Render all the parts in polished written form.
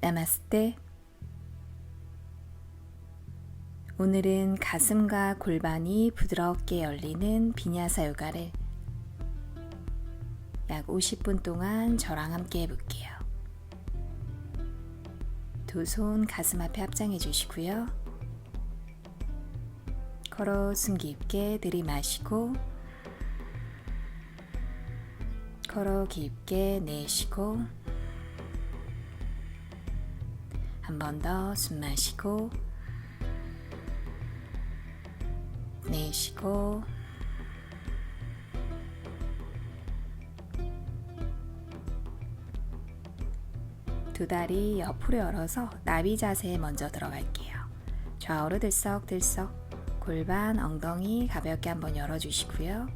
나마스테. 오늘은 가슴과 골반이 부드럽게 열리는 비냐사 요가를 약 50분 동안 저랑 함께 해볼게요. 두 손 가슴 앞에 합장해 주시고요. 코로 숨 깊게 들이마시고 코로 깊게 내쉬고 한 번 더 숨 마시고 내쉬고 두 다리 옆으로 열어서 나비 자세에 먼저 들어갈게요. 좌우로 들썩들썩 골반, 엉덩이 가볍게 한번 열어주시고요.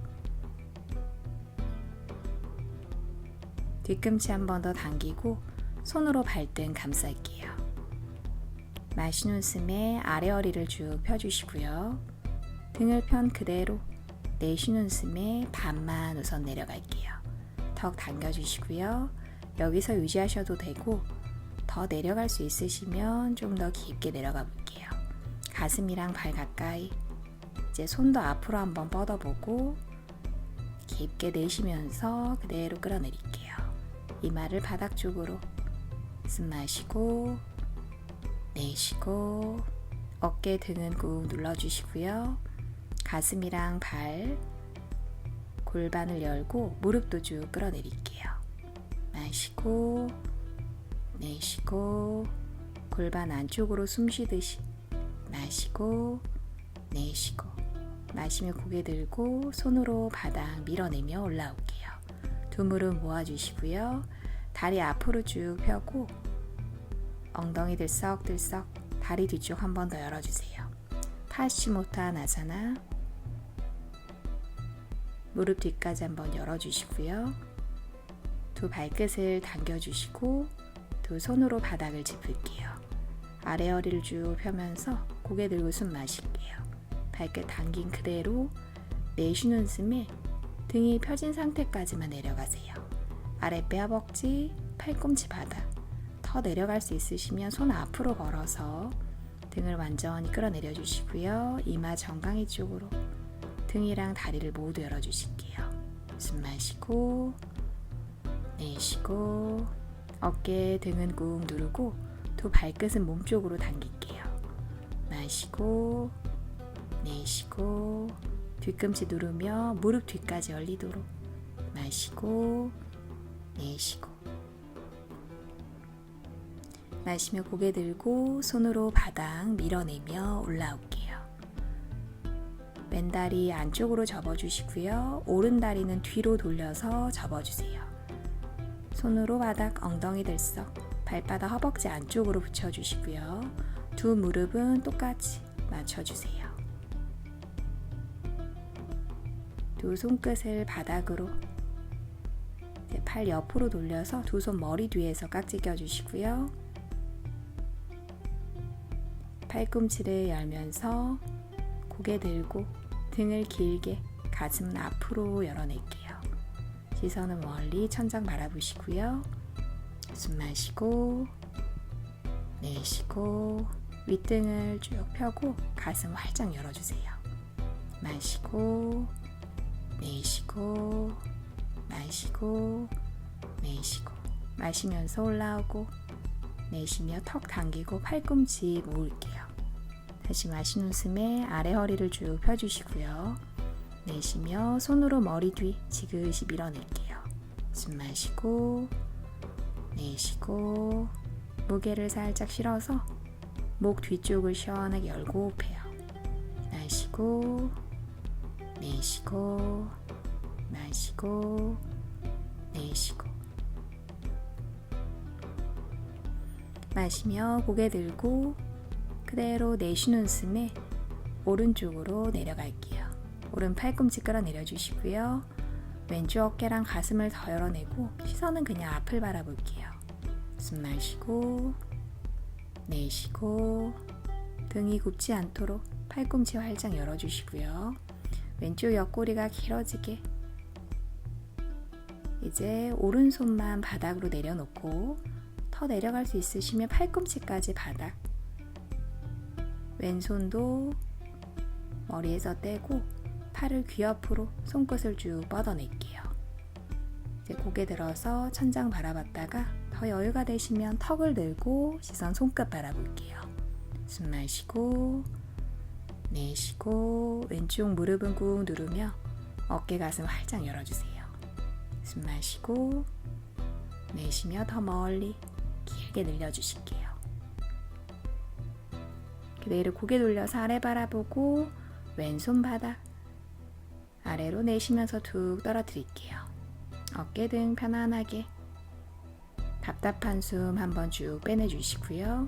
뒤꿈치 한 번 더 당기고 손으로 발등 감쌀게요. 마시는 숨에 아래 허리를 쭉 펴주시고요. 등을 편 그대로 내쉬는 숨에 반만 우선 내려갈게요. 턱 당겨주시고요. 여기서 유지하셔도 되고 더 내려갈 수 있으시면 좀 더 깊게 내려가 볼게요. 가슴이랑 발 가까이. 이제 손도 앞으로 한번 뻗어보고 깊게 내쉬면서 그대로 끌어내릴게요. 이마를 바닥 쪽으로. 숨 마시고 내쉬고 어깨 등은 꾹 눌러주시고요. 가슴이랑 발, 골반을 열고 무릎도 쭉 끌어내릴게요. 마시고 내쉬고 골반 안쪽으로 숨 쉬듯이 마시고 내쉬고 마시며 고개 들고 손으로 바닥 밀어내며 올라올게요. 두 무릎 모아주시고요. 다리 앞으로 쭉 펴고 엉덩이 들썩들썩 다리 뒤쪽 한 번 더 열어주세요. 파시모타나사나. 무릎 뒤까지 한번 열어주시고요. 두 발끝을 당겨주시고 두 손으로 바닥을 짚을게요. 아래 허리를 쭉 펴면서 고개 들고 숨 마실게요. 발끝 당긴 그대로 내쉬는 숨에 등이 펴진 상태까지만 내려가세요. 아랫배 허벅지, 팔꿈치 바닥. 더 내려갈 수 있으시면 손 앞으로 걸어서 등을 완전히 끌어내려 주시고요. 이마 정강이 쪽으로 등이랑 다리를 모두 열어주실게요. 숨 마시고 내쉬고 어깨 등은 꾹 누르고 두 발끝은 몸쪽으로 당길게요. 마시고 내쉬고 뒤꿈치 누르며 무릎 뒤까지 열리도록 마시고 내쉬고 마시며 고개 들고 손으로 바닥 밀어내며 올라올게요. 왼다리 안쪽으로 접어주시고요. 오른다리는 뒤로 돌려서 접어주세요. 손으로 바닥 엉덩이 들썩 발바닥 허벅지 안쪽으로 붙여주시고요. 두 무릎은 똑같이 맞춰주세요. 두 손끝을 바닥으로 팔 옆으로 돌려서 두 손 머리 뒤에서 깍지 껴주시고요. 팔꿈치를 열면서 고개 들고 등을 길게 가슴은 앞으로 열어낼게요. 시선은 멀리 천장 바라보시고요. 숨 마시고 내쉬고 윗등을 쭉 펴고 가슴 활짝 열어주세요. 마시고 내쉬고 마시고 내쉬고 마시면서 올라오고 내쉬며 턱 당기고 팔꿈치 모을게요. 다시 마시는 숨에 아래 허리를 쭉 펴주시고요. 내쉬며 손으로 머리 뒤 지그시 밀어낼게요. 숨 마시고 내쉬고 무게를 살짝 실어서 목 뒤쪽을 시원하게 열고 호흡해요. 마시고 내쉬고 마시고 내쉬고 마시며 고개 들고 그대로 내쉬는 숨에 오른쪽으로 내려갈게요. 오른 팔꿈치 끌어내려 주시고요. 왼쪽 어깨랑 가슴을 더 열어내고 시선은 그냥 앞을 바라볼게요. 숨 마시고 내쉬고 등이 굽지 않도록 팔꿈치 활짝 열어주시고요. 왼쪽 옆구리가 길어지게 이제 오른손만 바닥으로 내려놓고 더 내려갈 수 있으시면 팔꿈치까지 바닥. 왼손도 머리에서 떼고 팔을 귀 옆으로 손끝을 쭉 뻗어낼게요. 이제 고개 들어서 천장 바라봤다가 더 여유가 되시면 턱을 들고 시선 손끝 바라볼게요. 숨 마시고 내쉬고 왼쪽 무릎은 꾹 누르며 어깨 가슴 활짝 열어주세요. 숨 마시고 내쉬며 더 멀리 길게 늘려주실게요. 그대로 고개 돌려서 아래 바라보고 왼손 바닥 아래로 내쉬면서 툭 떨어뜨릴게요. 어깨 등 편안하게 답답한 숨 한번 쭉 빼내주시고요.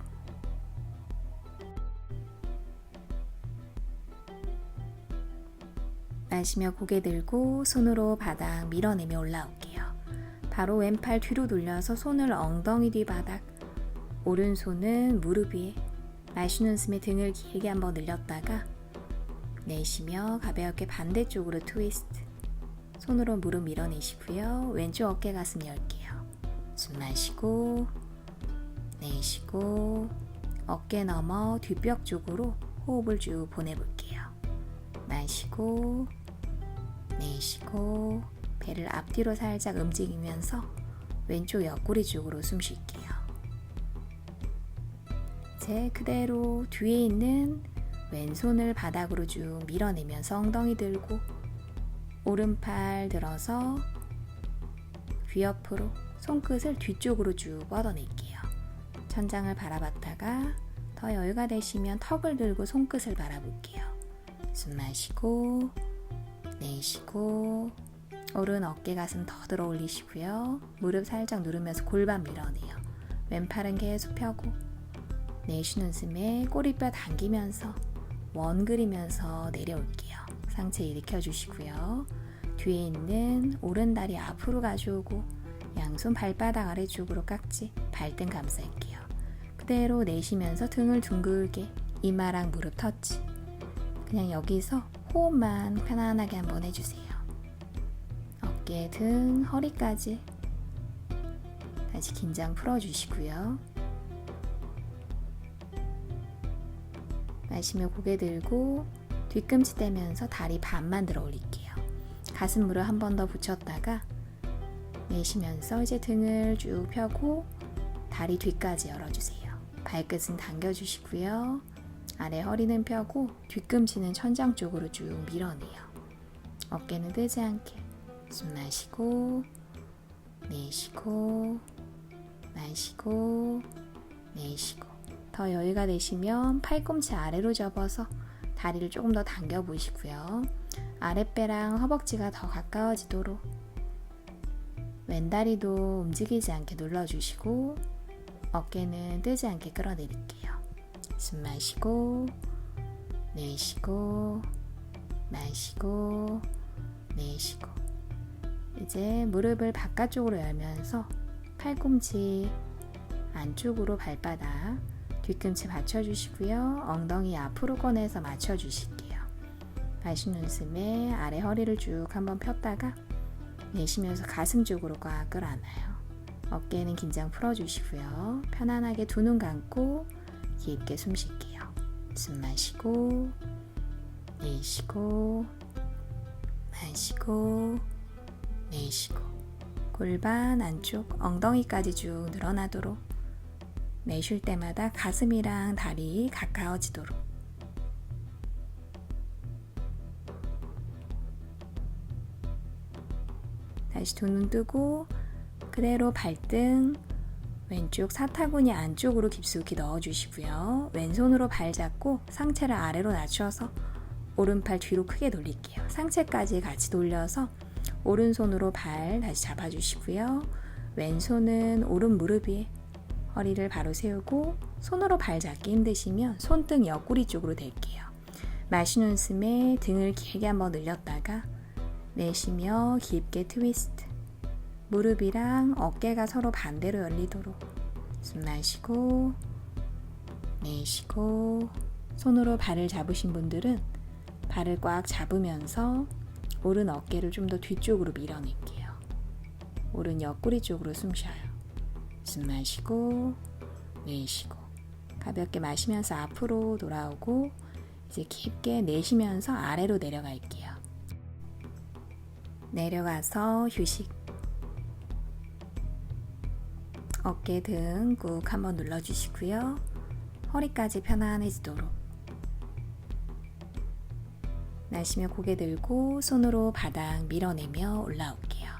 마시며 고개 들고 손으로 바닥 밀어내며 올라올게요. 바로 왼팔 뒤로 돌려서 손을 엉덩이 뒤 바닥, 오른손은 무릎 위에 마시는 숨에 등을 길게 한번 늘렸다가 내쉬며 가볍게 반대쪽으로 트위스트. 손으로 무릎 밀어내시고요. 왼쪽 어깨 가슴 열게요. 숨 마시고 내쉬고 어깨 넘어 뒷벽 쪽으로 호흡을 쭉 보내볼게요. 마시고 내쉬고 배를 앞뒤로 살짝 움직이면서 왼쪽 옆구리 쪽으로 숨 쉴게요. 이제 그대로 뒤에 있는 왼손을 바닥으로 쭉 밀어내면서 엉덩이 들고 오른팔 들어서 귀 옆으로 손끝을 뒤쪽으로 쭉 뻗어낼게요. 천장을 바라봤다가 더 여유가 되시면 턱을 들고 손끝을 바라볼게요. 숨 마시고 내쉬고 오른 어깨 가슴 더 들어 올리시고요. 무릎 살짝 누르면서 골반 밀어내요. 왼팔은 계속 펴고 내쉬는 숨에 꼬리뼈 당기면서 원 그리면서 내려올게요. 상체 일으켜 주시고요. 뒤에 있는 오른 다리 앞으로 가져오고 양손 발바닥 아래쪽으로 깍지 발등 감쌀게요. 그대로 내쉬면서 등을 둥글게 이마랑 무릎 터치. 그냥 여기서 호흡만 편안하게 한번 해주세요. 어깨, 등, 허리까지 다시 긴장 풀어주시고요. 마시며 고개 들고 뒤꿈치 떼면서 다리 반만 들어 올릴게요. 가슴 무릎 한 번 더 붙였다가 내쉬면서 이제 등을 쭉 펴고 다리 뒤까지 열어주세요. 발끝은 당겨주시고요. 아래 허리는 펴고 뒤꿈치는 천장 쪽으로 쭉 밀어내요. 어깨는 뜨지 않게 숨 마시고 내쉬고 마시고 내쉬고 더 여유가 되시면 팔꿈치 아래로 접어서 다리를 조금 더 당겨 보시고요. 아랫배랑 허벅지가 더 가까워지도록 왼다리도 움직이지 않게 눌러주시고 어깨는 뜨지 않게 끌어내릴게요. 숨 마시고 내쉬고 마시고 내쉬고 이제 무릎을 바깥쪽으로 열면서 팔꿈치 안쪽으로 발바닥 뒤꿈치 받쳐주시고요. 엉덩이 앞으로 꺼내서 맞춰주실게요. 마시는 숨에 아래 허리를 쭉 한번 폈다가 내쉬면서 가슴 쪽으로 꽉 끌어안아요. 어깨는 긴장 풀어주시고요. 편안하게 두 눈 감고 깊게 숨 쉴게요. 숨 마시고 내쉬고 마시고 내쉬고 골반 안쪽 엉덩이까지 쭉 늘어나도록 내쉴 때마다 가슴이랑 다리 가까워지도록 다시 두 눈 뜨고 그대로 발등 왼쪽 사타구니 안쪽으로 깊숙이 넣어주시고요. 왼손으로 발 잡고 상체를 아래로 낮춰서 오른팔 뒤로 크게 돌릴게요. 상체까지 같이 돌려서 오른손으로 발 다시 잡아주시고요. 왼손은 오른 무릎 위에 허리를 바로 세우고 손으로 발 잡기 힘드시면 손등 옆구리 쪽으로 댈게요. 마시는 숨에 등을 길게 한번 늘렸다가 내쉬며 깊게 트위스트. 무릎이랑 어깨가 서로 반대로 열리도록 숨 마시고 내쉬고 손으로 발을 잡으신 분들은 발을 꽉 잡으면서 오른 어깨를 좀 더 뒤쪽으로 밀어낼게요. 오른 옆구리 쪽으로 숨 쉬어요. 숨 마시고 내쉬고 가볍게 마시면서 앞으로 돌아오고 이제 깊게 내쉬면서 아래로 내려갈게요. 내려가서 휴식. 어깨 등 꾹 한번 눌러주시고요. 허리까지 편안해지도록. 마시며 고개 들고 손으로 바닥 밀어내며 올라올게요.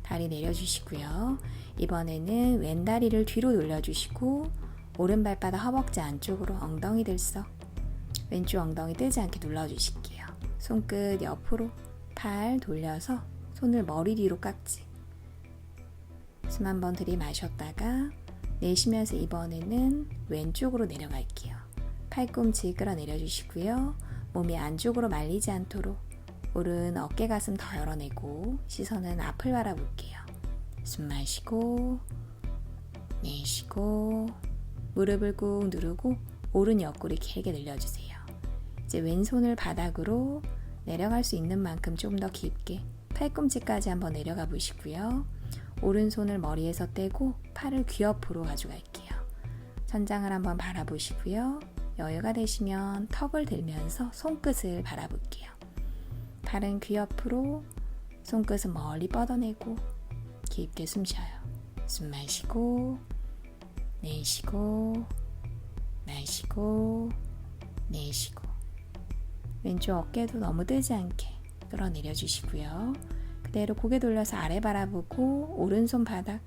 다리 내려주시고요. 이번에는 왼다리를 뒤로 돌려주시고 오른발바닥 허벅지 안쪽으로 엉덩이 들썩. 왼쪽 엉덩이 뜨지 않게 눌러주실게요. 손끝 옆으로 팔 돌려서 손을 머리 뒤로 깍지. 숨 한번 들이마셨다가 내쉬면서 이번에는 왼쪽으로 내려갈게요. 팔꿈치 끌어내려주시고요. 몸이 안쪽으로 말리지 않도록 오른 어깨 가슴 더 열어내고 시선은 앞을 바라볼게요. 숨 마시고 내쉬고 무릎을 꾹 누르고 오른 옆구리 길게 늘려주세요. 이제 왼손을 바닥으로 내려갈 수 있는 만큼 좀 더 깊게 팔꿈치까지 한번 내려가 보시고요. 오른손을 머리에서 떼고 팔을 귀 옆으로 가져갈게요. 천장을 한번 바라보시고요. 여유가 되시면 턱을 들면서 손끝을 바라볼게요. 팔은 귀 옆으로, 손끝은 멀리 뻗어내고 깊게 숨 쉬어요. 숨 마시고 내쉬고 마시고 내쉬고 왼쪽 어깨도 너무 뜨지 않게 끌어내려 주시고요. 그대로 고개 돌려서 아래 바라보고 오른손 바닥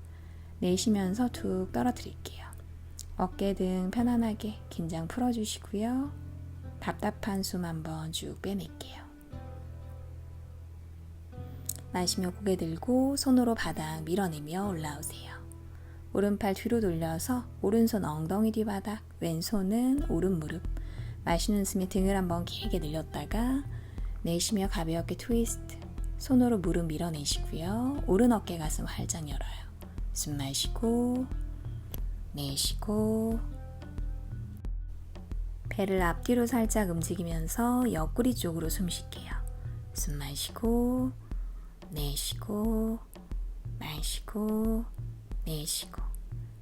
내쉬면서 툭 떨어뜨릴게요. 어깨 등 편안하게 긴장 풀어주시고요. 답답한 숨 한번 쭉 빼낼게요. 마시며 고개 들고 손으로 바닥 밀어내며 올라오세요. 오른팔 뒤로 돌려서 오른손 엉덩이 뒤바닥, 왼손은 오른 무릎. 마시는 숨에 등을 한번 길게 늘렸다가 내쉬며 가볍게 트위스트. 손으로 무릎 밀어내시고요. 오른 어깨 가슴 활짝 열어요. 숨 마시고 내쉬고 배를 앞뒤로 살짝 움직이면서 옆구리 쪽으로 숨 쉴게요. 숨 마시고 내쉬고 마시고 내쉬고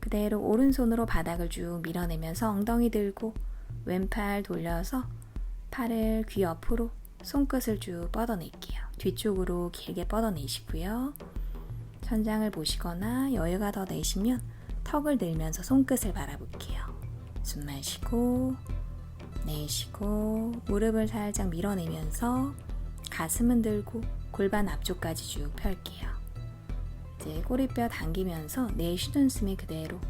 그대로 오른손으로 바닥을 쭉 밀어내면서 엉덩이 들고 왼팔 돌려서 팔을 귀 옆으로 손끝을 쭉 뻗어낼게요. 뒤쪽으로 길게 뻗어내시고요. 천장을 보시거나 여유가 더 되시면 턱을 들면서 손끝을 바라볼게요. 숨 마시고 내쉬고 무릎을 살짝 밀어내면서 가슴은 들고 골반 앞쪽까지 쭉 펼게요. 이제 꼬리뼈 당기면서 내쉬는 숨에 그대로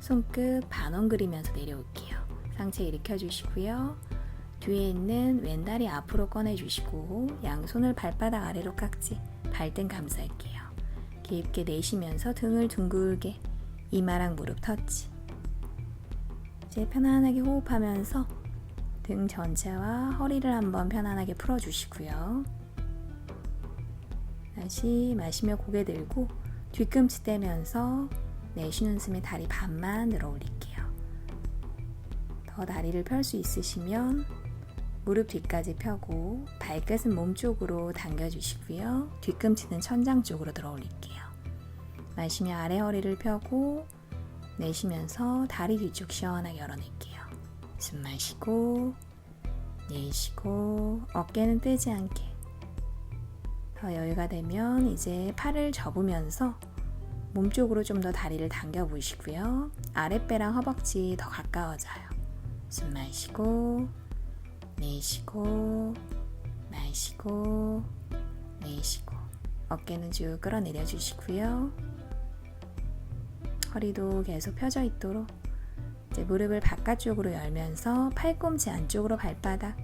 손끝 반원 그리면서 내려올게요. 상체 일으켜주시고요. 뒤에 있는 왼다리 앞으로 꺼내주시고 양손을 발바닥 아래로 깍지 발등 감쌀게요. 깊게 내쉬면서 등을 둥글게 이마랑 무릎 터치. 이제 편안하게 호흡하면서 등 전체와 허리를 한번 편안하게 풀어주시고요. 다시 마시며 고개 들고 뒤꿈치 떼면서 내쉬는 숨에 다리 반만 들어 올릴게요. 더 다리를 펼 수 있으시면 무릎 뒤까지 펴고 발끝은 몸쪽으로 당겨주시고요. 뒤꿈치는 천장 쪽으로 들어 올릴게요. 마시며 아래 허리를 펴고 내쉬면서 다리 뒤쪽 시원하게 열어낼게요. 숨 마시고 내쉬고 어깨는 뜨지 않게. 더 여유가 되면 이제 팔을 접으면서 몸쪽으로 좀 더 다리를 당겨 보시고요. 아랫배랑 허벅지 더 가까워져요. 숨 마시고 내쉬고 마시고 내쉬고 어깨는 쭉 끌어내려 주시고요. 허리도 계속 펴져 있도록 이제 무릎을 바깥쪽으로 열면서 팔꿈치 안쪽으로 발바닥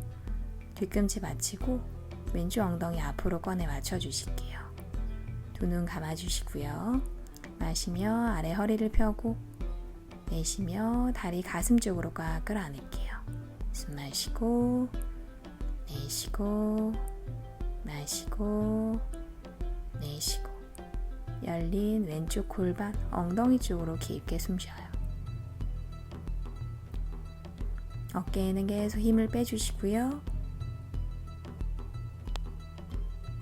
뒤꿈치 받치고 왼쪽 엉덩이 앞으로 꺼내 맞춰 주실게요. 두 눈 감아 주시고요. 마시며 아래 허리를 펴고 내쉬며 다리 가슴 쪽으로 꽉 끌어안을게요. 숨 마시고 내쉬고 마시고 내쉬고 열린 왼쪽 골반 엉덩이 쪽으로 깊게 숨 쉬어요. 어깨에는 계속 힘을 빼주시고요.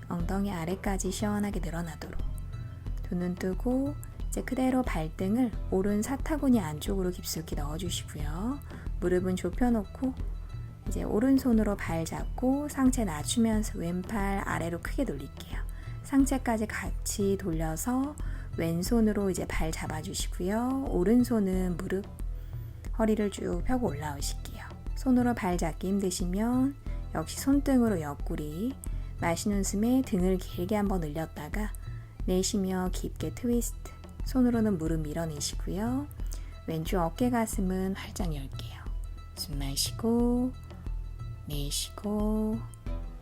엉덩이 아래까지 시원하게 늘어나도록 두 눈 뜨고 이제 그대로 발등을 오른 사타구니 안쪽으로 깊숙이 넣어주시고요. 무릎은 좁혀놓고 이제 오른손으로 발 잡고 상체 낮추면서 왼팔 아래로 크게 돌릴게요. 상체까지 같이 돌려서 왼손으로 이제 발 잡아주시고요. 오른손은 무릎, 허리를 쭉 펴고 올라오실게요. 손으로 발 잡기 힘드시면 역시 손등으로 옆구리, 마시는 숨에 등을 길게 한번 늘렸다가 내쉬며 깊게 트위스트, 손으로는 무릎 밀어내시고요. 왼쪽 어깨 가슴은 활짝 열게요. 숨 마시고 내쉬고,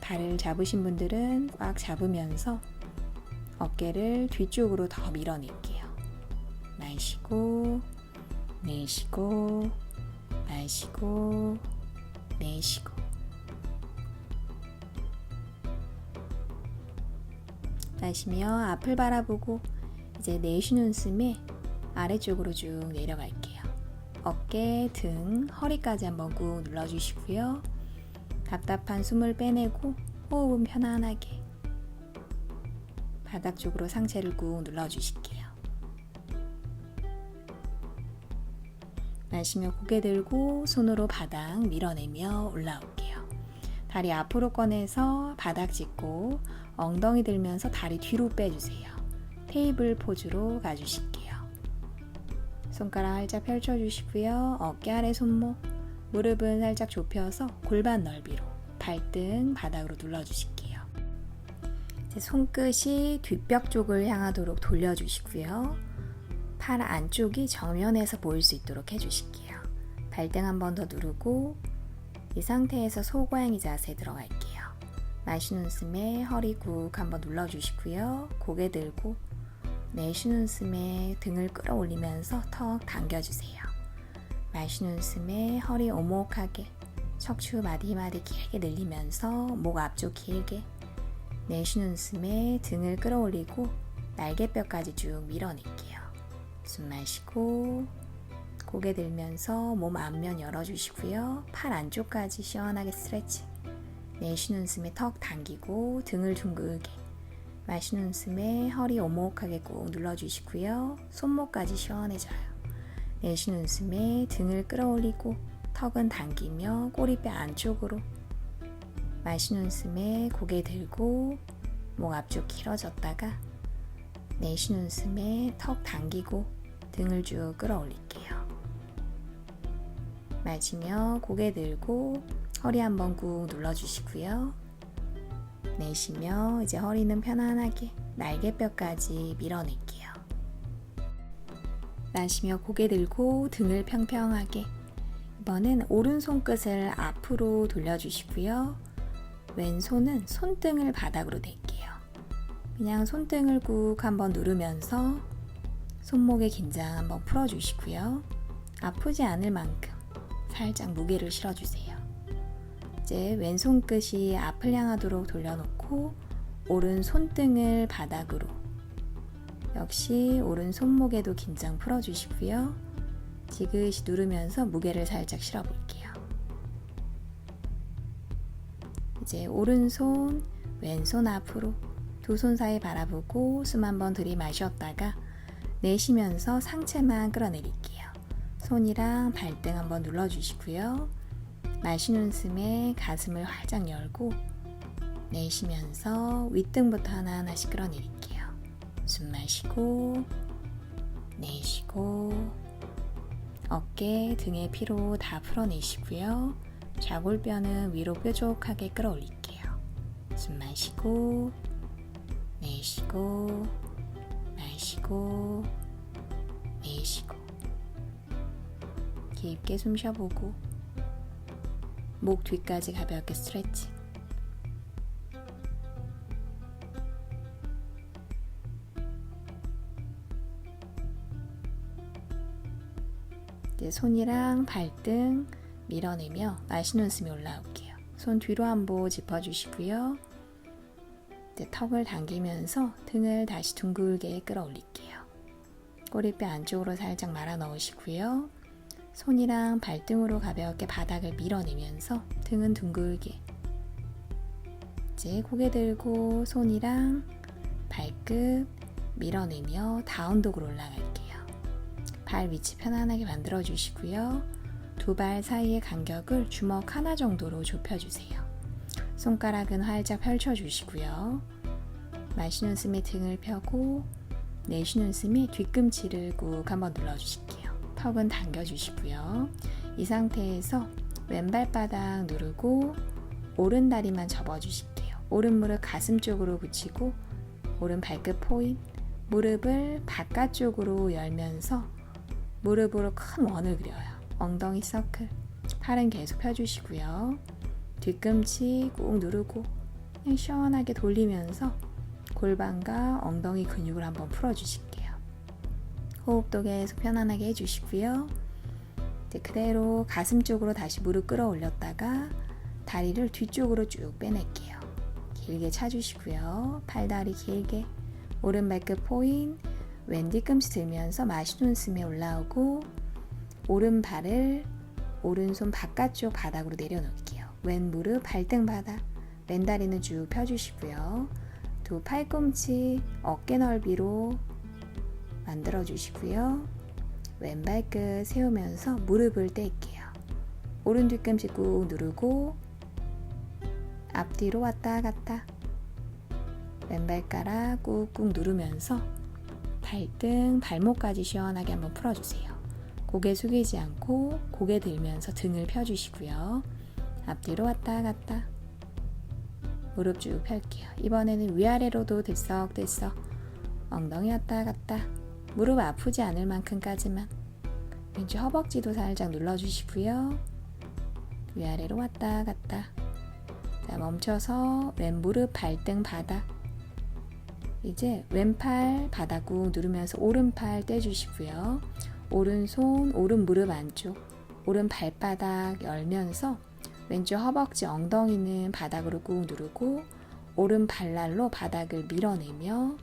발을 잡으신 분들은 꽉 잡으면서 어깨를 뒤쪽으로 더 밀어낼게요. 마시고 내쉬고 마시고 내쉬고. 마시며 앞을 바라보고 이제 내쉬는 숨에 아래쪽으로 쭉 내려갈게요. 어깨, 등, 허리까지 한번 꾹 눌러주시고요. 답답한 숨을 빼내고 호흡은 편안하게 바닥 쪽으로 상체를 꾹 눌러주실게요. 마시며 고개 들고 손으로 바닥 밀어내며 올라올게요. 다리 앞으로 꺼내서 바닥 짚고 엉덩이 들면서 다리 뒤로 빼주세요. 테이블 포즈로 가주실게요. 손가락 활짝 펼쳐주시고요. 어깨 아래 손목, 무릎은 살짝 좁혀서 골반 넓이로 발등 바닥으로 눌러주실게요. 이제 손끝이 뒷벽 쪽을 향하도록 돌려주시고요. 팔 안쪽이 정면에서 보일 수 있도록 해주실게요. 발등 한 번 더 누르고 이 상태에서 소고양이 자세 들어갈게요. 마시는 숨에 허리 꾹 한번 눌러주시고요. 고개 들고 내쉬는 숨에 등을 끌어올리면서 턱 당겨주세요. 마시는 숨에 허리 오목하게 척추 마디마디 길게 늘리면서 목 앞쪽 길게, 내쉬는 숨에 등을 끌어올리고 날개뼈까지 쭉 밀어낼게요. 숨 마시고 고개 들면서 몸 앞면 열어주시고요. 팔 안쪽까지 시원하게 스트레칭. 내쉬는 숨에 턱 당기고 등을 둥글게, 마시는 숨에 허리 오목하게 꾹 눌러주시고요. 손목까지 시원해져요. 내쉬는 숨에 등을 끌어올리고 턱은 당기며 꼬리뼈 안쪽으로, 마시는 숨에 고개 들고 목 앞쪽 길어졌다가 내쉬는 숨에 턱 당기고 등을 쭉 끌어올릴게요. 마시며 고개 들고 허리 한번 꾹 눌러주시고요. 내쉬며 이제 허리는 편안하게 날개뼈까지 밀어낼게요. 마시며 고개 들고 등을 평평하게, 이번엔 오른손 끝을 앞으로 돌려주시고요. 왼손은 손등을 바닥으로 댈게요. 그냥 손등을 꾹 한번 누르면서 손목의 긴장 한번 풀어주시고요. 아프지 않을 만큼 살짝 무게를 실어주세요. 이제 왼손 끝이 앞을 향하도록 돌려놓고 오른 손등을 바닥으로, 역시 오른 손목에도 긴장 풀어주시고요. 지그시 누르면서 무게를 살짝 실어볼게요. 이제 오른손, 왼손 앞으로 두 손 사이 바라보고 숨 한번 들이마셨다가 내쉬면서 상체만 끌어내릴게요. 손이랑 발등 한번 눌러주시고요. 마시는 숨에 가슴을 활짝 열고 내쉬면서 윗등부터 하나하나씩 끌어내릴게요. 숨 마시고 내쉬고, 어깨, 등의 피로 다 풀어내시고요. 좌골뼈는 위로 뾰족하게 끌어올릴게요. 숨 마시고 내쉬고 마시고 내쉬고, 깊게 숨 쉬어보고 목 뒤까지 가볍게 스트레칭. 이제 손이랑 발등 밀어내며 마시는 숨이 올라올게요. 손 뒤로 한번 짚어주시고요. 이제 턱을 당기면서 등을 다시 둥글게 끌어올릴게요. 꼬리뼈 안쪽으로 살짝 말아 넣으시고요. 손이랑 발등으로 가볍게 바닥을 밀어내면서 등은 둥글게, 이제 고개 들고 손이랑 발끝, 밀어내며 다운독으로 올라갈게요. 발 위치 편안하게 만들어 주시고요. 두 발 사이의 간격을 주먹 하나 정도로 좁혀주세요. 손가락은 활짝 펼쳐주시고요. 마시는 숨에 등을 펴고 내쉬는 숨에 뒤꿈치를 꾹 한번 눌러주실게요. 턱은 당겨주시고요. 이 상태에서 왼발바닥 누르고 오른 다리만 접어주실게요. 오른 무릎 가슴 쪽으로 붙이고 오른 발끝 포인, 무릎을 바깥쪽으로 열면서 무릎으로 큰 원을 그려요. 엉덩이 서클, 팔은 계속 펴주시고요. 뒤꿈치 꾹 누르고 그냥 시원하게 돌리면서 골반과 엉덩이 근육을 한번 풀어주실게요. 호흡도 계속 편안하게 해주시고요. 이제 그대로 가슴 쪽으로 다시 무릎 끌어올렸다가 다리를 뒤쪽으로 쭉 빼낼게요. 길게 차주시고요. 팔다리 길게 오른 발끝 포인, 왼 뒤꿈치 들면서 마시는 숨에 올라오고 오른발을 오른손 바깥쪽 바닥으로 내려놓을게요. 왼 무릎 발등 바닥, 왼 다리는 쭉 펴주시고요. 두 팔꿈치 어깨 넓이로 만들어 주시고요. 왼 발끝 세우면서 무릎을 뗄게요. 오른 뒤꿈치 꾹 누르고 앞뒤로 왔다 갔다 왼발가락 꾹꾹 누르면서 발등, 발목까지 시원하게 한번 풀어주세요. 고개 숙이지 않고 고개 들면서 등을 펴주시고요. 앞뒤로 왔다 갔다 무릎 쭉 펼게요. 이번에는 위아래로도 들썩들썩 엉덩이 왔다 갔다 무릎 아프지 않을 만큼까지만 왼쪽 허벅지도 살짝 눌러주시고요. 위아래로 왔다 갔다 자, 멈춰서 왼 무릎 발등 바닥 이제 왼팔 바닥 꾹 누르면서 오른팔 떼주시고요. 오른손, 오른 무릎 안쪽, 오른 발바닥 열면서 왼쪽 허벅지 엉덩이는 바닥으로 꾹 누르고 오른 발날로 바닥을 밀어내며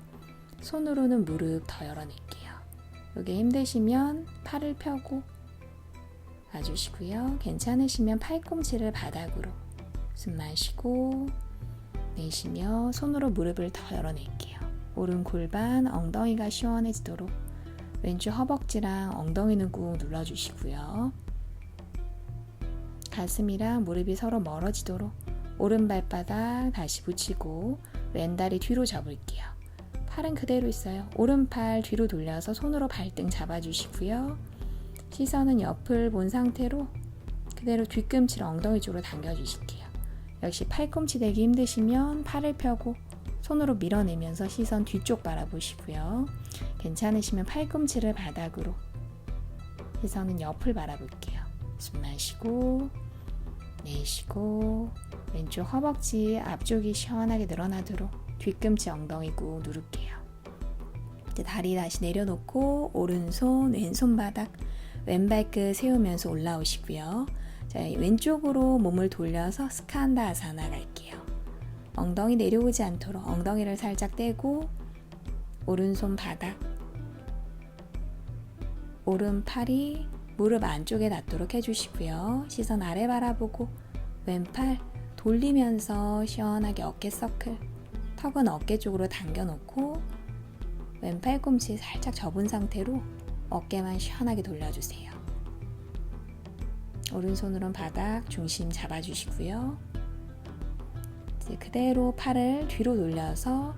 손으로는 무릎 더 열어낼게요. 이게 힘드시면 팔을 펴고 와주시고요. 괜찮으시면 팔꿈치를 바닥으로 숨 마시고 내쉬며 손으로 무릎을 더 열어낼게요. 오른 골반, 엉덩이가 시원해지도록 왼쪽 허벅지랑 엉덩이는 꾹 눌러주시고요. 가슴이랑 무릎이 서로 멀어지도록 오른 발바닥 다시 붙이고 왼다리 뒤로 접을게요. 팔은 그대로 있어요. 오른팔 뒤로 돌려서 손으로 발등 잡아주시고요. 시선은 옆을 본 상태로 그대로 뒤꿈치를 엉덩이 쪽으로 당겨주실게요. 역시 팔꿈치 대기 힘드시면 팔을 펴고 손으로 밀어내면서 시선 뒤쪽 바라보시고요. 괜찮으시면 팔꿈치를 바닥으로 시선은 옆을 바라볼게요. 숨 마시고 내쉬고 왼쪽 허벅지 앞쪽이 시원하게 늘어나도록 뒤꿈치 엉덩이 꾹 누를게요. 이제 다리 다시 내려놓고 오른손 왼손 바닥 왼발끝 세우면서 올라오시고요. 자, 왼쪽으로 몸을 돌려서 스칸다 아사나 갈게요. 엉덩이 내려오지 않도록 엉덩이를 살짝 떼고 오른손 바닥 오른팔이 무릎 안쪽에 닿도록 해주시고요. 시선 아래 바라보고 왼팔 돌리면서 시원하게 어깨 서클 턱은 어깨 쪽으로 당겨놓고 왼팔 꿈치 살짝 접은 상태로 어깨만 시원하게 돌려주세요. 오른손으로는 바닥 중심 잡아주시고요. 이제 그대로 팔을 뒤로 돌려서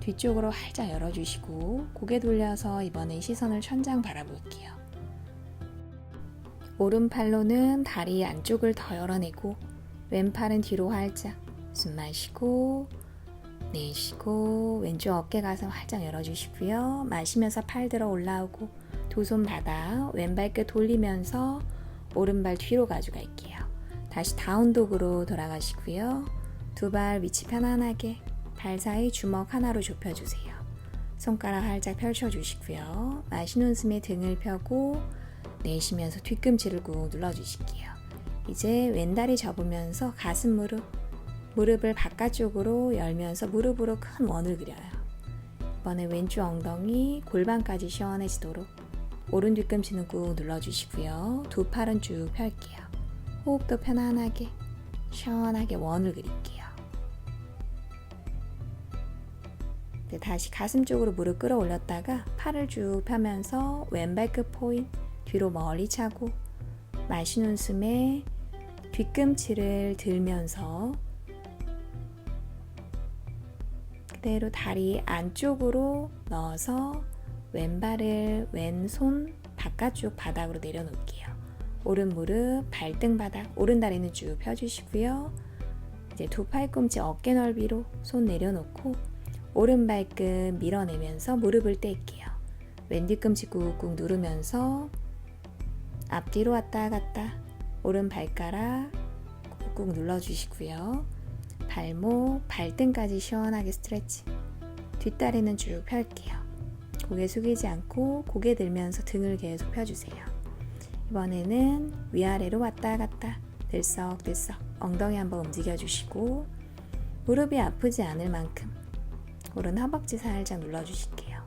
뒤쪽으로 활짝 열어주시고 고개 돌려서 이번엔 시선을 천장 바라볼게요. 오른팔로는 다리 안쪽을 더 열어내고 왼팔은 뒤로 활짝 숨 마시고 내쉬고 왼쪽 어깨 가슴 활짝 열어주시고요. 마시면서 팔 들어 올라오고 두 손 바닥 왼발끝 돌리면서 오른발 뒤로 가져갈게요. 다시 다운독으로 돌아가시고요. 두 발 위치 편안하게 발 사이 주먹 하나로 좁혀주세요. 손가락 활짝 펼쳐주시고요. 마시는 숨에 등을 펴고 내쉬면서 뒤꿈치를 꾹 눌러주실게요. 이제 왼다리 접으면서 가슴 무릎을 바깥쪽으로 열면서 무릎으로 큰 원을 그려요. 이번에 왼쪽 엉덩이 골반까지 시원해지도록 오른 뒤꿈치는 꾹 눌러주시고요. 두 팔은 쭉 펼게요. 호흡도 편안하게 시원하게 원을 그릴게요. 네, 다시 가슴 쪽으로 무릎 끌어올렸다가 팔을 쭉 펴면서 왼발끝 포인 뒤로 멀리 차고 마시는 숨에 뒤꿈치를 들면서 그대로 다리 안쪽으로 넣어서 왼발을 왼손 바깥쪽 바닥으로 내려놓을게요. 오른 무릎 발등 바닥, 오른 다리는 쭉 펴주시고요. 이제 두 팔꿈치 어깨 넓이로 손 내려놓고 오른 발끝 밀어내면서 무릎을 뗄게요. 왼 뒤꿈치 꾹꾹 누르면서 앞뒤로 왔다 갔다 오른 발가락 꾹꾹 눌러주시고요. 발목, 발등까지 시원하게 스트레치. 뒷다리는 쭉 펼게요. 고개 숙이지 않고 고개 들면서 등을 계속 펴주세요. 이번에는 위아래로 왔다 갔다 들썩들썩 엉덩이 한번 움직여주시고 무릎이 아프지 않을 만큼 오른 허벅지 살짝 눌러주실게요.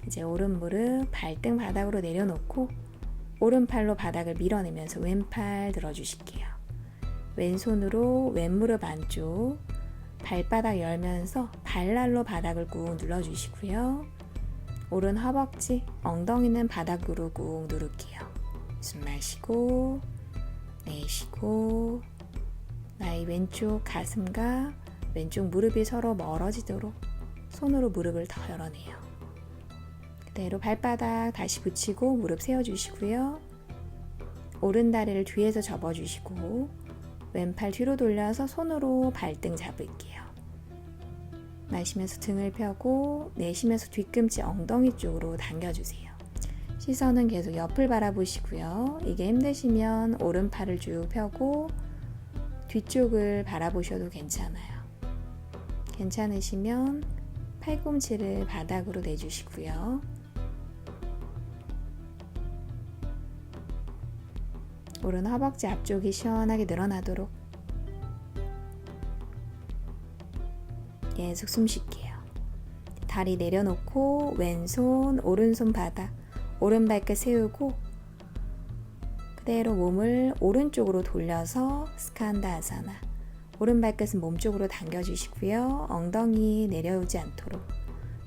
이제 오른 무릎 발등 바닥으로 내려놓고 오른팔로 바닥을 밀어내면서 왼팔 들어주실게요. 왼손으로 왼무릎 안쪽 발바닥 열면서 발날로 바닥을 꾹 눌러주시고요. 오른 허벅지, 엉덩이는 바닥으로 꾹 누를게요. 숨 마시고 내쉬고 나의 왼쪽 가슴과 왼쪽 무릎이 서로 멀어지도록 손으로 무릎을 더 열어내요. 그대로 발바닥 다시 붙이고 무릎 세워주시고요. 오른 다리를 뒤에서 접어주시고 왼팔 뒤로 돌려서 손으로 발등 잡을게요. 마시면서 등을 펴고 내쉬면서 뒤꿈치 엉덩이 쪽으로 당겨주세요. 시선은 계속 옆을 바라보시고요. 이게 힘드시면 오른팔을 쭉 펴고 뒤쪽을 바라보셔도 괜찮아요. 괜찮으시면 팔꿈치를 바닥으로 내주시고요. 오른 허벅지 앞쪽이 시원하게 늘어나도록 계속 숨 쉴게요. 다리 내려놓고 왼손, 오른손 바닥, 오른 발끝 세우고 그대로 몸을 오른쪽으로 돌려서 스칸다 아사나. 오른 발끝은 몸쪽으로 당겨주시고요. 엉덩이 내려오지 않도록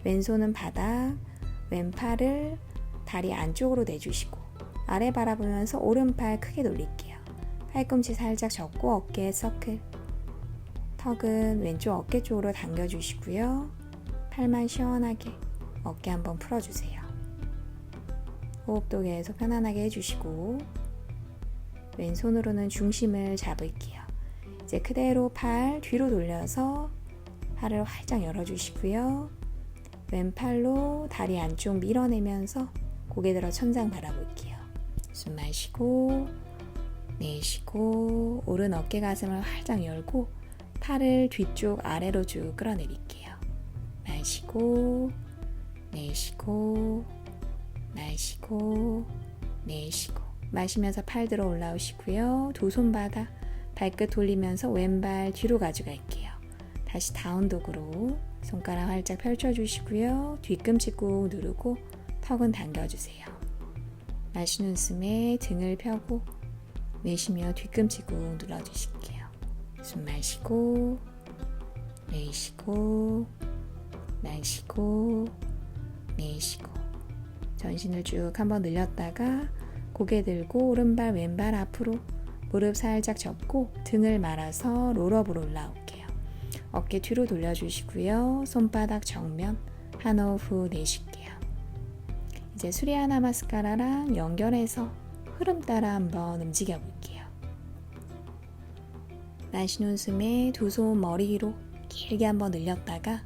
왼손은 바닥, 왼팔을 다리 안쪽으로 내주시고 아래 바라보면서 오른팔 크게 돌릴게요. 팔꿈치 살짝 접고 어깨 서클. 턱은 왼쪽 어깨 쪽으로 당겨주시고요. 팔만 시원하게 어깨 한번 풀어주세요. 호흡도 계속 편안하게 해주시고 왼손으로는 중심을 잡을게요. 이제 그대로 팔 뒤로 돌려서 팔을 활짝 열어주시고요. 왼팔로 다리 안쪽 밀어내면서 고개 들어 천장 바라볼게요. 숨 마시고 내쉬고 오른 어깨 가슴을 활짝 열고 팔을 뒤쪽 아래로 쭉 끌어내릴게요. 마시고 내쉬고 마시고 내쉬고 마시면서 팔 들어 올라오시고요. 두 손 바닥 발끝 돌리면서 왼발 뒤로 가져갈게요. 다시 다운독으로 손가락 활짝 펼쳐주시고요. 뒤꿈치 꾹 누르고 턱은 당겨주세요. 마시는 숨에 등을 펴고 내쉬며 뒤꿈치 꾹 눌러주실게요. 숨 마시고 내쉬고 마시고 내쉬고 전신을 쭉 한번 늘렸다가 고개 들고 오른발 왼발 앞으로 무릎 살짝 접고 등을 말아서 롤업으로 올라올게요. 어깨 뒤로 돌려주시고요. 손바닥 정면 한 호흡 후 내쉴게요. 이제 수리아 나마스카라랑 연결해서 흐름 따라 한번 움직여 볼게요. 마시는 숨에 두 손 머리 위로 길게 한번 늘렸다가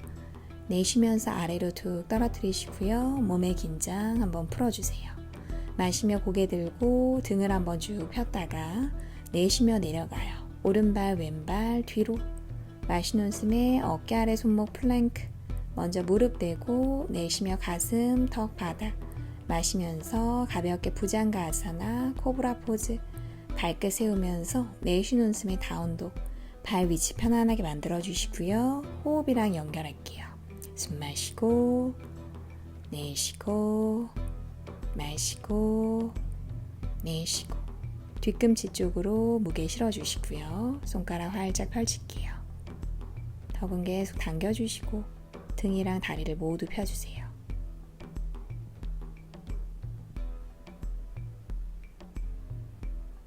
내쉬면서 아래로 툭 떨어뜨리시고요. 몸의 긴장 한번 풀어주세요. 마시며 고개 들고 등을 한번 쭉 폈다가 내쉬며 내려가요. 오른발 왼발 뒤로 마시는 숨에 어깨 아래 손목 플랭크 먼저 무릎 대고 내쉬며 가슴 턱 바닥 마시면서 가볍게 부장가 아사나 코브라 포즈 발끝 세우면서 내쉬는 숨에 다운독 발 위치 편안하게 만들어 주시고요. 호흡이랑 연결할게요. 숨 마시고 내쉬고 마시고 내쉬고 뒤꿈치 쪽으로 무게 실어주시고요. 손가락 활짝 펼칠게요. 턱은 계속 당겨주시고 등이랑 다리를 모두 펴주세요.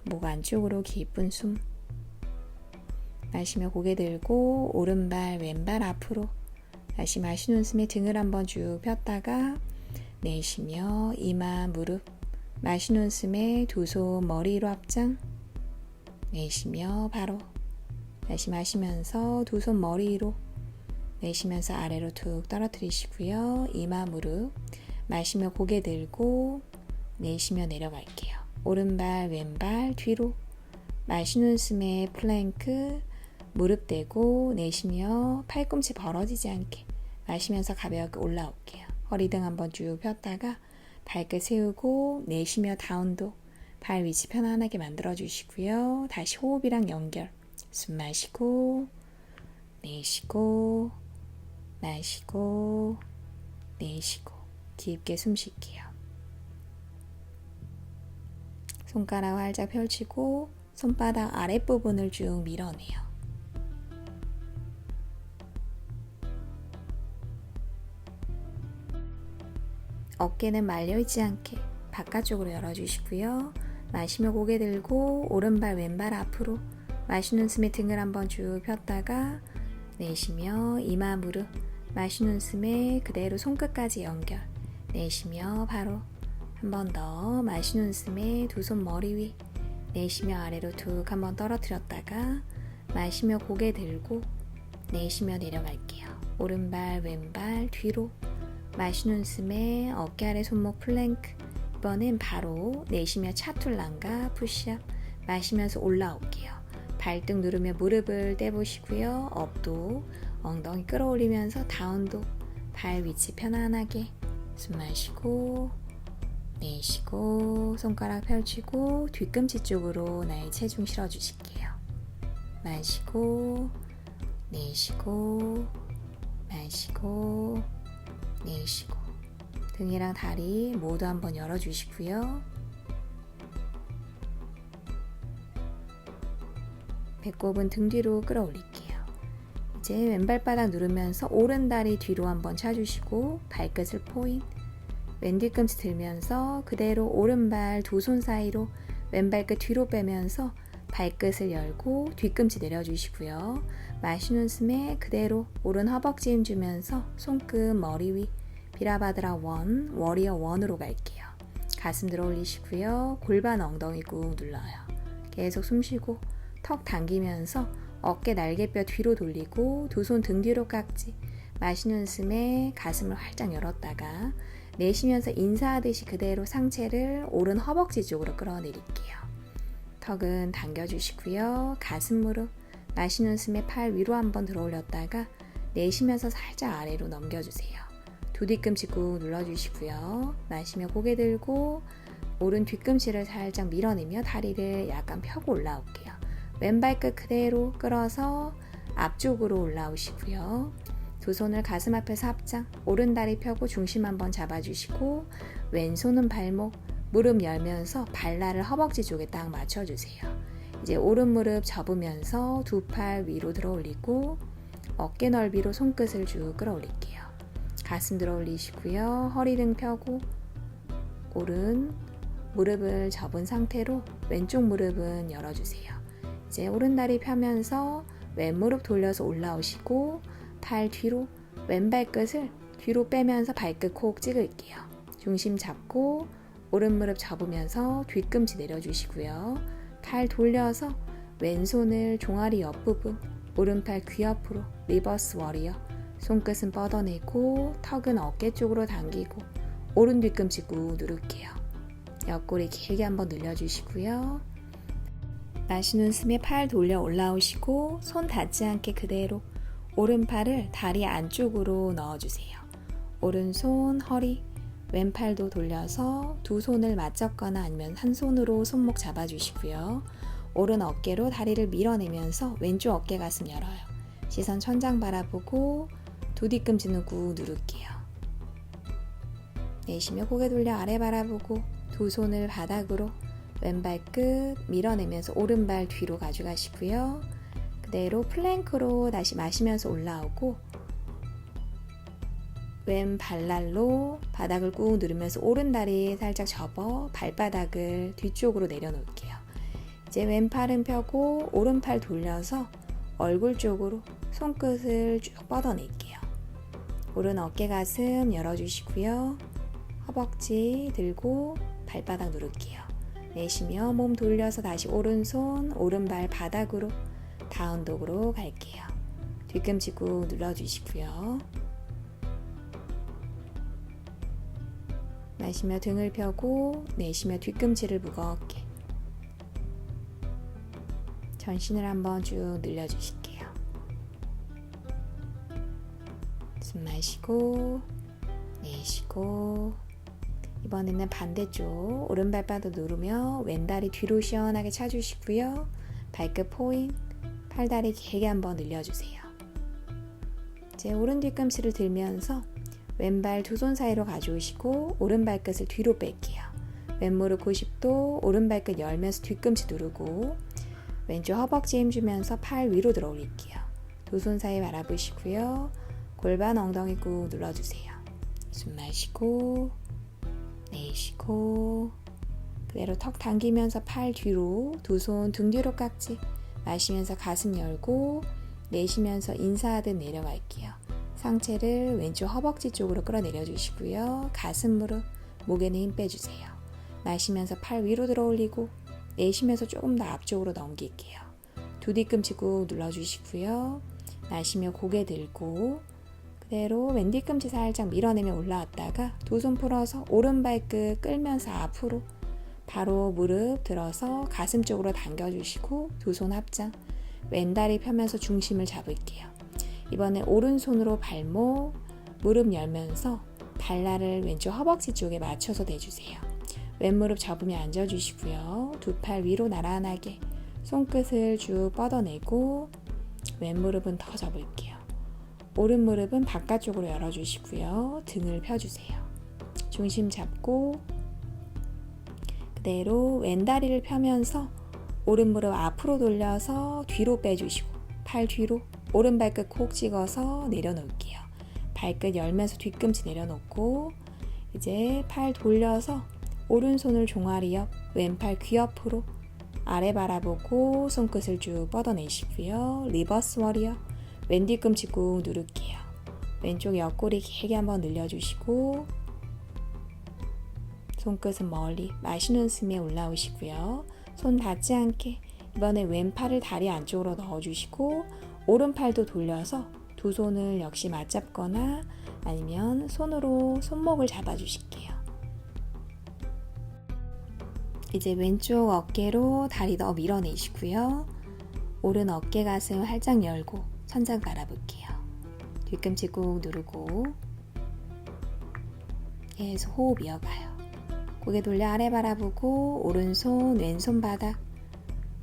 목 안쪽으로 깊은 숨. 마시며 고개 들고 오른발 왼발 앞으로. 다시 마시는 숨에 등을 한번 쭉 폈다가 내쉬며 이마 무릎. 마시는 숨에 두 손 머리 위로 합장. 내쉬며 바로. 다시 마시면서 두 손 머리 위로. 내쉬면서 아래로 툭 떨어뜨리시고요. 이마 무릎. 마시며 고개 들고 내쉬며 내려갈게요. 오른발 왼발 뒤로. 마시는 숨에 플랭크. 무릎 대고 내쉬며 팔꿈치 벌어지지 않게 마시면서 가볍게 올라올게요. 허리 등 한번 쭉 폈다가 발끝 세우고 내쉬며 다운독. 발 위치 편안하게 만들어 주시고요. 다시 호흡이랑 연결. 숨 마시고 내쉬고 마시고 내쉬고 깊게 숨 쉴게요. 손가락 활짝 펼치고 손바닥 아랫부분을 쭉 밀어내요. 어깨는 말려있지 않게 바깥쪽으로 열어주시고요. 마시며 고개 들고 오른발 왼발 앞으로. 마시는 숨에 등을 한번 쭉 폈다가 내쉬며 이마 무릎. 마시는 숨에 그대로 손끝까지 연결. 내쉬며 바로. 한 번 더. 마시는 숨에 두 손 머리 위. 내쉬며 아래로 툭 한번 떨어뜨렸다가 마시며 고개 들고 내쉬며 내려갈게요. 오른발 왼발 뒤로. 마시는 숨에 어깨 아래 손목 플랭크. 이번엔 바로 내쉬며 차툴란가 푸시업. 마시면서 올라올게요. 발등 누르며 무릎을 떼보시고요. 업도 엉덩이 끌어올리면서 다운도. 발 위치 편안하게. 숨 마시고 내쉬고 손가락 펼치고 뒤꿈치 쪽으로 나의 체중 실어주실게요. 마시고 내쉬고 마시고 내쉬고. 등이랑 다리 모두 한번 열어주시고요. 배꼽은 등 뒤로 끌어올릴게요. 이제 왼발바닥 누르면서 오른다리 뒤로 한번 차주시고 발끝을 포인. 왼 뒤꿈치 들면서 그대로 오른발 두 손 사이로 왼발끝 뒤로 빼면서 발끝을 열고 뒤꿈치 내려주시고요. 마시는 숨에 그대로 오른 허벅지 힘주면서 손끝 머리 위. 비라바드라 원, 워리어 원으로 갈게요. 가슴 들어 올리시고요. 골반 엉덩이 꾹 눌러요. 계속 숨 쉬고 턱 당기면서 어깨 날개뼈 뒤로 돌리고 두 손 등 뒤로 깍지. 마시는 숨에 가슴을 활짝 열었다가 내쉬면서 인사하듯이 그대로 상체를 오른 허벅지 쪽으로 끌어내릴게요. 턱은 당겨주시고요. 가슴 무릎. 마시는 숨에 팔 위로 한번 들어 올렸다가 내쉬면서 살짝 아래로 넘겨주세요. 두 뒤꿈치 꾹 눌러주시고요. 마시며 고개 들고 오른 뒤꿈치를 살짝 밀어내며 다리를 약간 펴고 올라올게요. 왼발끝 그대로 끌어서 앞쪽으로 올라오시고요. 두 손을 가슴 앞에서 합장. 오른 다리 펴고 중심 한번 잡아주시고 왼손은 발목, 무릎 열면서 발날을 허벅지 쪽에 딱 맞춰주세요. 이제 오른 무릎 접으면서 두 팔 위로 들어 올리고 어깨 넓이로 손끝을 쭉 끌어올릴게요. 가슴 들어 올리시고요. 허리 등 펴고 오른 무릎을 접은 상태로 왼쪽 무릎은 열어주세요. 이제 오른 다리 펴면서 왼 무릎 돌려서 올라오시고 팔 뒤로 왼발끝을 뒤로 빼면서 발끝 콕 찍을게요. 중심 잡고 오른 무릎 접으면서 뒤꿈치 내려주시고요. 팔 돌려서 왼손을 종아리 옆부분, 오른팔 귀 옆으로 리버스 워리어. 손끝은 뻗어내고 턱은 어깨 쪽으로 당기고 오른 뒤꿈치 꾹 누를게요. 옆구리 길게 한번 늘려주시고요. 마시는 숨에 팔 돌려 올라오시고 손 닿지 않게 그대로 오른팔을 다리 안쪽으로 넣어주세요. 오른손 허리, 왼팔도 돌려서 두 손을 맞잡거나 아니면 한 손으로 손목 잡아주시고요. 오른 어깨로 다리를 밀어내면서 왼쪽 어깨 가슴 열어요. 시선 천장 바라보고 두 뒤꿈치는 꾹 누를게요. 내쉬며 고개 돌려 아래 바라보고 두 손을 바닥으로 왼발 끝 밀어내면서 오른발 뒤로 가져가시고요. 그 그대로 플랭크로 다시 마시면서 올라오고 왼 발날로 바닥을 꾹 누르면서 오른다리 살짝 접어 발바닥을 뒤쪽으로 내려놓을게요. 이제 왼팔은 펴고 오른팔 돌려서 얼굴 쪽으로 손끝을 쭉 뻗어낼게요. 오른 어깨 가슴 열어주시고요. 허벅지 들고 발바닥 누를게요. 내쉬며 몸 돌려서 다시 오른손 오른발 바닥으로 다운독으로 갈게요. 뒤꿈치 꾹 눌러주시고요. 마시며 등을 펴고 내쉬며 뒤꿈치를 무겁게 전신을 한번 쭉 늘려주실게요. 숨 마시고 내쉬고 이번에는 반대쪽 오른발바닥 누르며 왼다리 뒤로 시원하게 차주시고요. 발끝 포인, 팔다리 길게 한번 늘려주세요. 이제 오른 뒤꿈치를 들면서 왼발 두 손 사이로 가져오시고 오른발끝을 뒤로 뺄게요. 왼무릎 90도, 오른발끝 열면서 뒤꿈치 누르고 왼쪽 허벅지 힘주면서 팔 위로 들어 올릴게요. 두 손 사이 바라보시고요. 골반 엉덩이 꾹 눌러주세요. 숨 마시고 내쉬고 그대로 턱 당기면서 팔 뒤로 두 손 등 뒤로 깍지 마시면서 가슴 열고 내쉬면서 인사하듯 내려갈게요. 상체를 왼쪽 허벅지 쪽으로 끌어내려 주시고요. 가슴 무릎 목에는 힘 빼주세요. 마시면서 팔 위로 들어 올리고 내쉬면서 조금 더 앞쪽으로 넘길게요. 두 뒤꿈치 꾹 눌러주시고요. 마시며 고개 들고 그대로 왼 뒤꿈치 살짝 밀어내며 올라왔다가 두 손 풀어서 오른발끝 끌면서 앞으로 바로 무릎 들어서 가슴 쪽으로 당겨주시고 두 손 합장 왼다리 펴면서 중심을 잡을게요. 이번에 오른손으로 발목, 무릎 열면서 발날을 왼쪽 허벅지 쪽에 맞춰서 대주세요. 왼무릎 접으며 앉아주시고요. 두 팔 위로 나란하게 손끝을 쭉 뻗어내고 왼무릎은 더 접을게요. 오른무릎은 바깥쪽으로 열어주시고요. 등을 펴주세요. 중심 잡고 그대로 왼다리를 펴면서 오른무릎 앞으로 돌려서 뒤로 빼주시고 팔 뒤로 오른발끝 콕 찍어서 내려놓을게요. 발끝 열면서 뒤꿈치 내려놓고 이제 팔 돌려서 오른손을 종아리 옆 왼팔 귀 옆으로 아래 바라보고 손끝을 쭉 뻗어내시고요. 리버스 워리어 왼 뒤꿈치 꾹 누를게요. 왼쪽 옆구리 길게 한번 늘려주시고 손끝은 멀리 마시는 숨에 올라오시고요. 손 닿지 않게 이번에 왼팔을 다리 안쪽으로 넣어주시고 오른팔도 돌려서 두 손을 역시 맞잡거나 아니면 손으로 손목을 잡아주실게요. 이제 왼쪽 어깨로 다리 더 밀어내시고요. 오른 어깨 가슴 활짝 열고 천장 바라볼게요. 뒤꿈치 꾹 누르고 계속 호흡 이어가요. 고개 돌려 아래 바라보고 오른손 왼손 바닥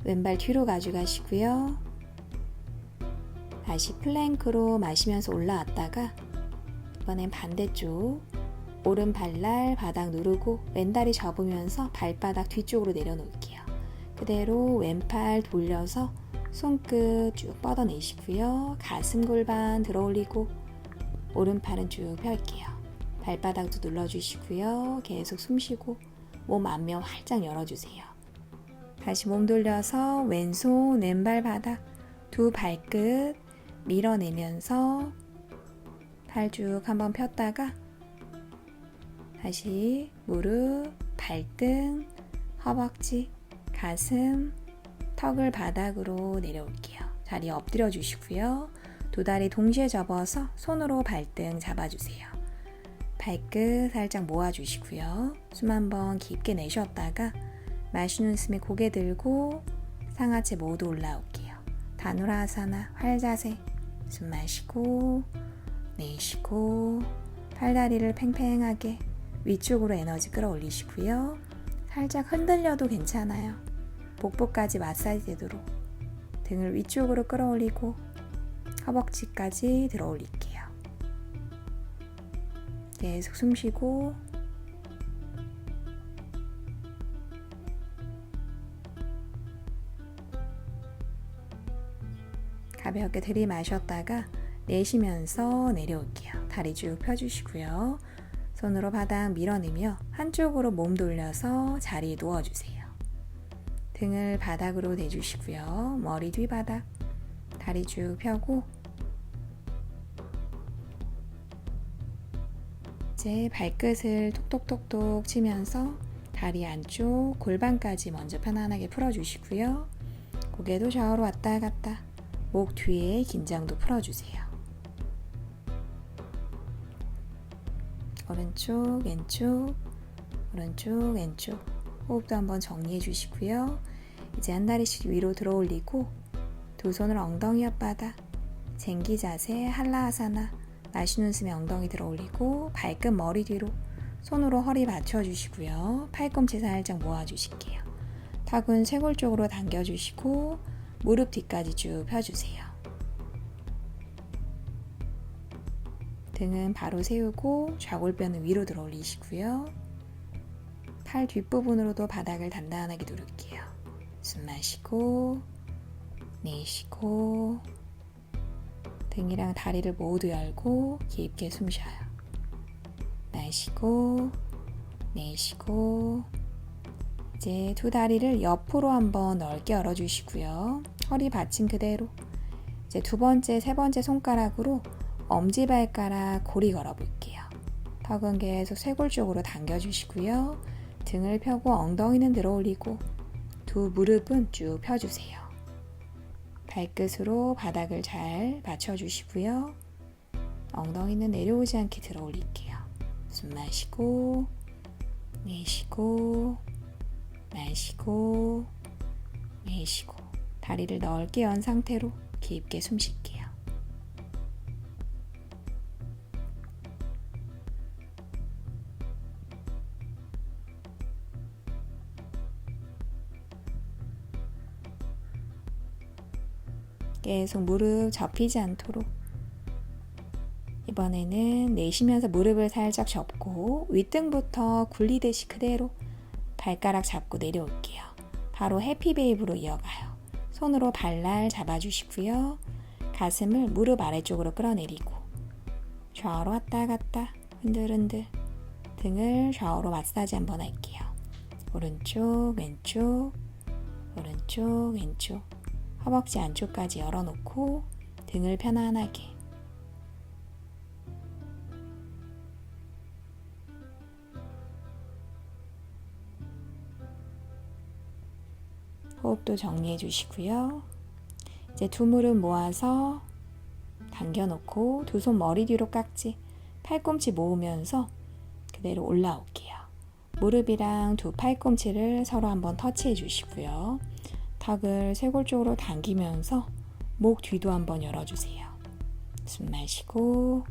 왼발 뒤로 가져가시고요. 다시 플랭크로 마시면서 올라왔다가 이번엔 반대쪽 오른 발날 바닥 누르고 왼다리 접으면서 발바닥 뒤쪽으로 내려놓을게요. 그대로 왼팔 돌려서 손끝 쭉 뻗어내시고요. 가슴 골반 들어 올리고 오른팔은 쭉 펼게요. 발바닥도 눌러주시고요. 계속 숨 쉬고 몸 앞면 활짝 열어주세요. 다시 몸 돌려서 왼손 왼발 바닥 두 발끝 밀어내면서 팔 쭉 한번 폈다가 다시 무릎, 발등, 허벅지, 가슴, 턱을 바닥으로 내려올게요. 자리에 엎드려 주시고요. 두 다리 동시에 접어서 손으로 발등 잡아주세요. 발끝 살짝 모아주시고요. 숨 한번 깊게 내쉬었다가 마시는 숨에 고개 들고 상하체 모두 올라올게요. 다누라아사나 활자세 숨 마시고 내쉬고 팔다리를 팽팽하게 위쪽으로 에너지 끌어올리시고요. 살짝 흔들려도 괜찮아요. 복부까지 마사지 되도록 등을 위쪽으로 끌어올리고 허벅지까지 들어 올릴게요. 계속 숨 쉬고 가볍게 들이마셨다가 내쉬면서 내려올게요. 다리 쭉 펴주시고요. 손으로 바닥 밀어내며 한쪽으로 몸 돌려서 자리에 누워주세요. 등을 바닥으로 대주시고요. 머리 뒤바닥, 다리 쭉 펴고 이제 발끝을 톡톡톡톡 치면서 다리 안쪽 골반까지 먼저 편안하게 풀어주시고요. 고개도 좌우로 왔다 갔다, 목 뒤에 긴장도 풀어주세요. 오른쪽, 왼쪽, 오른쪽, 왼쪽. 호흡도 한번 정리해 주시고요. 이제 한 다리씩 위로 들어 올리고 두 손을 엉덩이 앞바닥, 쟁기 자세, 할라아사나. 마시는 숨에 엉덩이 들어 올리고 발끝 머리 뒤로 손으로 허리 받쳐주시고요. 팔꿈치 살짝 모아주실게요. 턱은 쇄골 쪽으로 당겨주시고 무릎 뒤까지 쭉 펴주세요. 등은 바로 세우고 좌골뼈는 위로 들어 올리시고요. 팔 뒷부분으로도 바닥을 단단하게 누를게요. 숨 마시고 내쉬고 등이랑 다리를 모두 열고 깊게 숨 쉬어요. 마시고 내쉬고 이제 두 다리를 옆으로 한번 넓게 열어주시고요. 허리 받침 그대로 이제 두 번째, 세 번째 손가락으로 엄지발가락 고리 걸어볼게요. 턱은 계속 쇄골 쪽으로 당겨주시고요. 등을 펴고 엉덩이는 들어 올리고 두 무릎은 쭉 펴주세요. 발끝으로 바닥을 잘 받쳐주시고요. 엉덩이는 내려오지 않게 들어 올릴게요. 숨 마시고 내쉬고 마시고 내쉬고 다리를 넓게 연 상태로 깊게 숨 쉴게요. 계속 무릎 접히지 않도록 이번에는 내쉬면서 무릎을 살짝 접고 윗등부터 굴리듯이 그대로 발가락 잡고 내려올게요. 바로 해피베이브로 이어가요. 손으로 발날 잡아주시고요. 가슴을 무릎 아래쪽으로 끌어내리고 좌우로 왔다 갔다 흔들흔들 등을 좌우로 마사지 한번 할게요. 오른쪽 왼쪽 오른쪽 왼쪽 허벅지 안쪽까지 열어놓고 등을 편안하게 호흡도 정리해 주시고요. 이제 두 무릎 모아서 당겨놓고 두 손 머리 뒤로 깍지, 팔꿈치 모으면서 그대로 올라올게요. 무릎이랑 두 팔꿈치를 서로 한번 터치해 주시고요. 턱을 쇄골 쪽으로 당기면서 목 뒤도 한번 열어주세요. 숨 마시고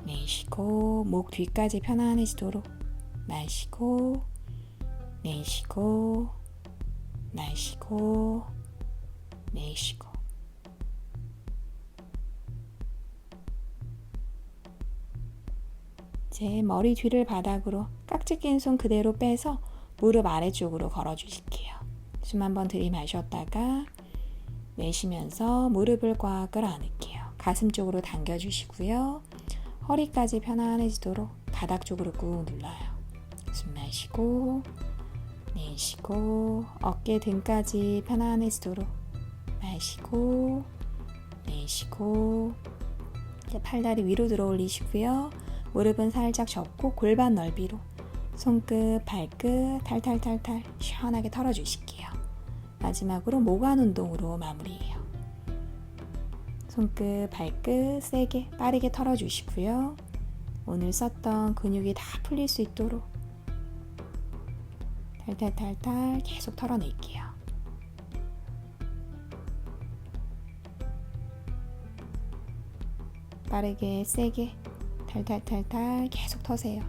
내쉬고 목 뒤까지 편안해지도록 마시고 내쉬고 마시고 내쉬고 이제 머리 뒤를 바닥으로 깍지 낀 손 그대로 빼서 무릎 아래쪽으로 걸어주실게요. 숨 한번 들이마셨다가 내쉬면서 무릎을 꽉 끌어안을게요. 가슴 쪽으로 당겨주시고요. 허리까지 편안해지도록 바닥 쪽으로 꾹 눌러요. 숨 마시고 내쉬고 어깨 등까지 편안해지도록 마시고 내쉬고 이제 팔다리 위로 들어 올리시고요. 무릎은 살짝 접고 골반 넓이로 손끝, 발끝 탈탈탈탈 시원하게 털어주실게요. 마지막으로 모관 운동으로 마무리해요. 손끝, 발끝 세게 빠르게 털어주시고요. 오늘 썼던 근육이 다 풀릴 수 있도록 탈탈탈탈 계속 털어낼게요. 빠르게 세게 탈탈탈탈 계속 터세요.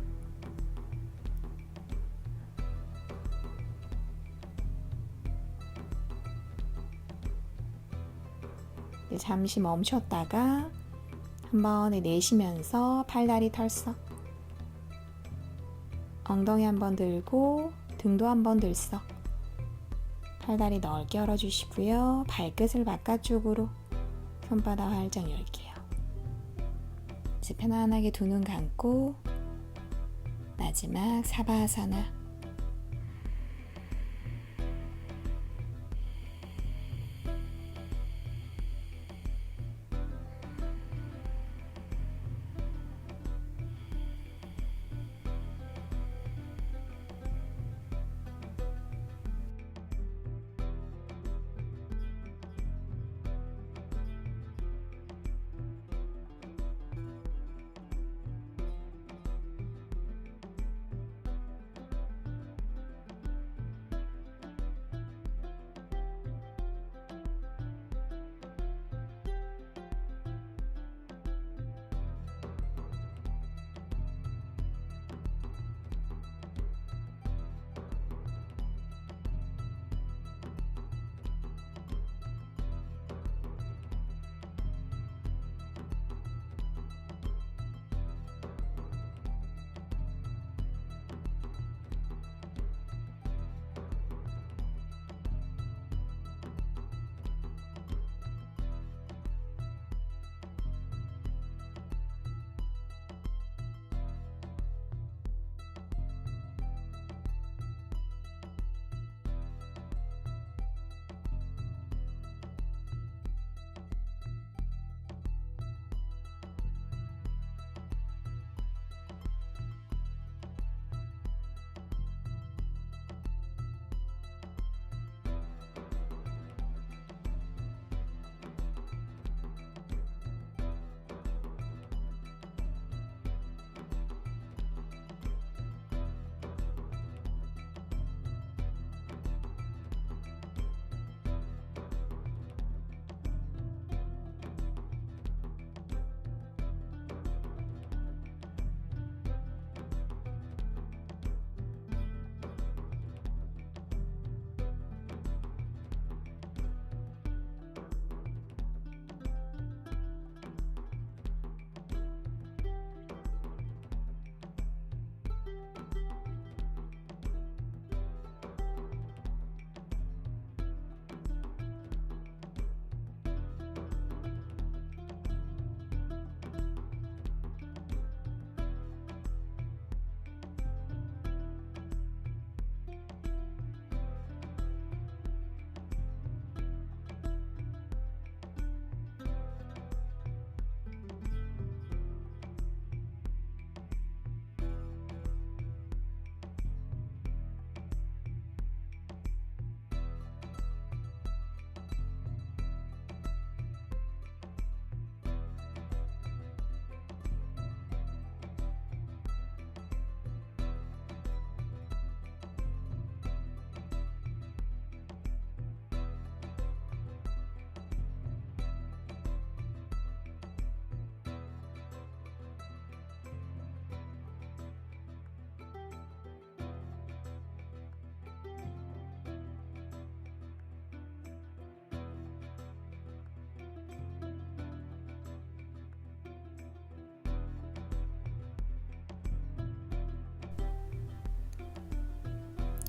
잠시 멈췄다가 한 번에 내쉬면서 팔다리 털썩 엉덩이 한번 들고 등도 한번 들썩 팔다리 넓게 열어주시고요. 발끝을 바깥쪽으로 손바닥 활짝 열게요. 이제 편안하게 두 눈 감고 마지막 사바아사나.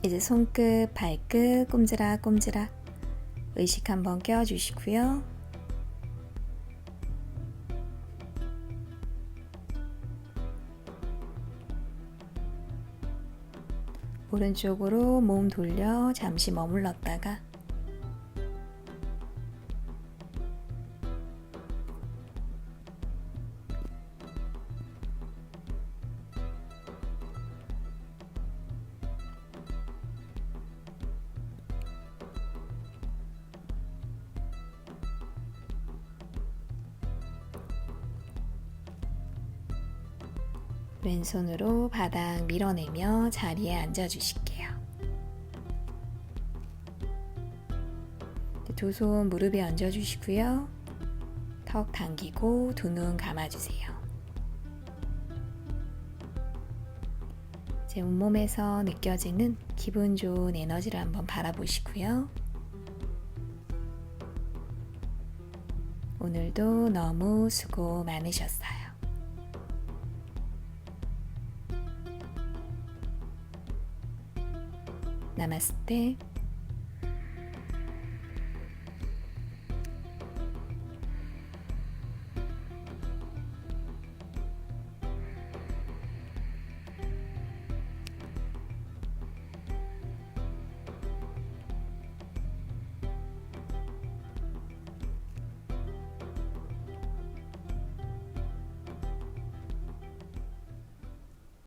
이제 손끝, 발끝 꼼지락꼼지락 의식 한번 껴주시고요. 오른쪽으로 몸 돌려 잠시 머물렀다가 왼손으로 바닥 밀어내며 자리에 앉아주실게요. 두 손 무릎에 얹어주시고요. 턱 당기고 두 눈 감아주세요. 제 온몸에서 느껴지는 기분 좋은 에너지를 한번 바라보시고요. 오늘도 너무 수고 많으셨어요. 나마스테.